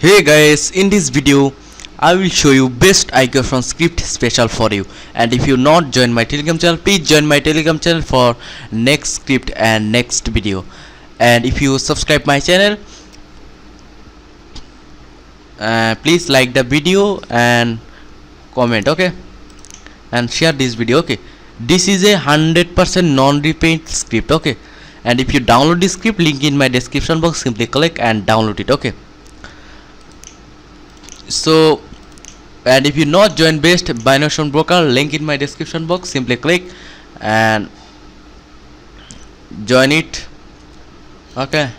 Hey guys, in this video I will show you best IQ from script special for you. And if you not join my Telegram channel, please join my Telegram channel for next script and next video. And if you subscribe my channel, please like the video and comment, okay, and share this video, okay. This is a 100% non-repeat script, okay. And if you download this script, link in my description box, simply click and download it, okay. So, and if you not join best binary broker, link in my description box, simply click and join it, okay.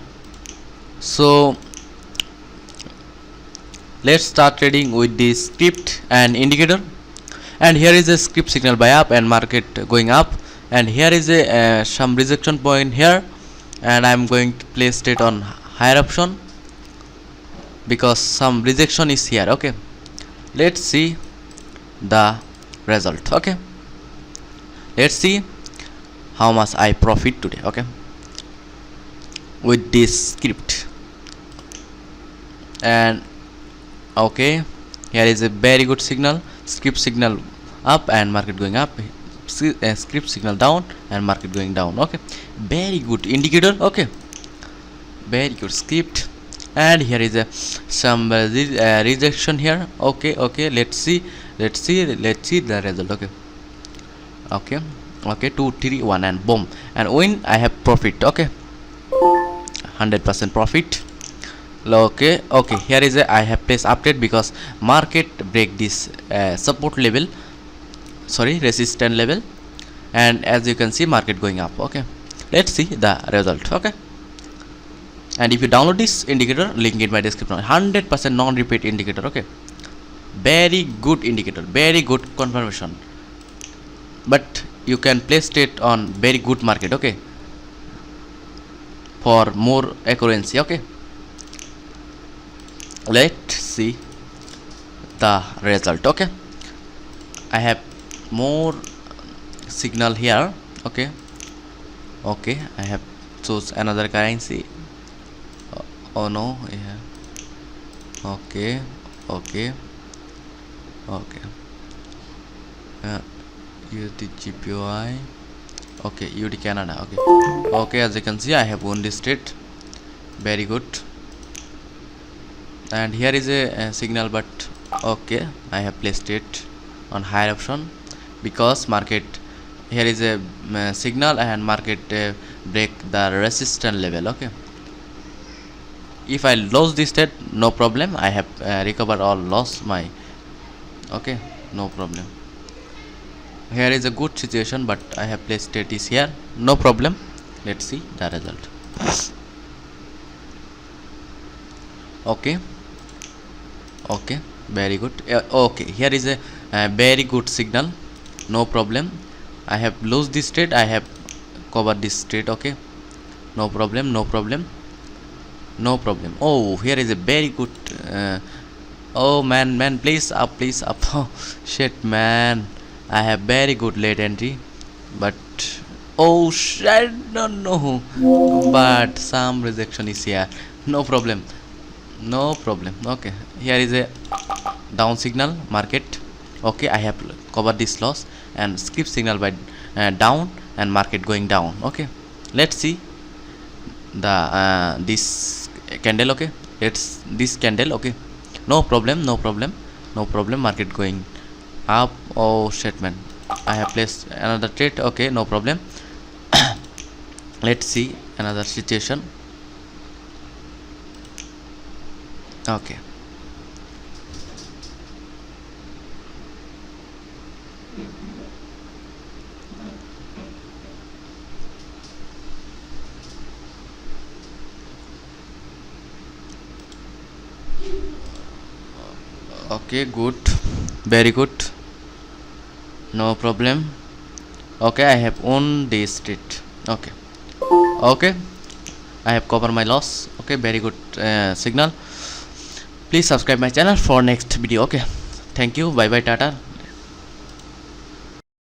So let's start trading with this script and indicator. And here is a script signal buy up and market going up, and here is a some rejection point here, and I'm going to place it on higher option because some rejection is here, okay. Let's see the result, okay. Let's see how much I profit today, okay, with this script. And okay, here is a very good signal, script signal up and market going up, script signal down and market going down, okay. Very good indicator, okay, very good script. And here is a some rejection here, okay. Let's see the result, okay 2 3 1 and boom, and when I have profit, okay, 100% profit, okay. Here is a I have placed update because market break this support level, sorry, resistance level, and as you can see market going up, okay. Let's see the result, okay. And if you download this indicator, link in my description, 100% non-repeat indicator, okay. Very good indicator, very good confirmation, but you can place it on very good market, okay, for more accuracy, okay. Let's see the result, okay. I have more signal here, okay. I have choose another currency. Oh no, yeah, okay. UD GPY, okay, UD Canada, okay. As you can see, I have won this trade, very good. And here is a signal, but okay, I have placed it on higher option because market, here is a signal and market break the resistance level, okay. If I lose this trade, no problem, I have recovered all loss my, okay, no problem. Here is a good situation, but I have placed it is here, no problem. Let's see the result, okay, very good. Okay, here is a very good signal, no problem. I have lose this trade, I have covered this trade, okay, no problem. Oh, here is a very good oh man, please up oh shit, man, I have very good late entry, but oh shit, I don't know, but some rejection is here, no problem, okay. Here is a down signal market, okay. I have covered this loss and skip signal by down and market going down, okay. Let's see the this candle, okay. It's this candle, okay, no problem, market going up. Oh shit, man, I have placed another trade, okay, no problem. Let's see another situation, okay. Okay, good, very good, no problem, okay. I have won this trade, okay. I have covered my loss, okay, very good signal. Please subscribe my channel for next video, okay. Thank you, bye bye, tata.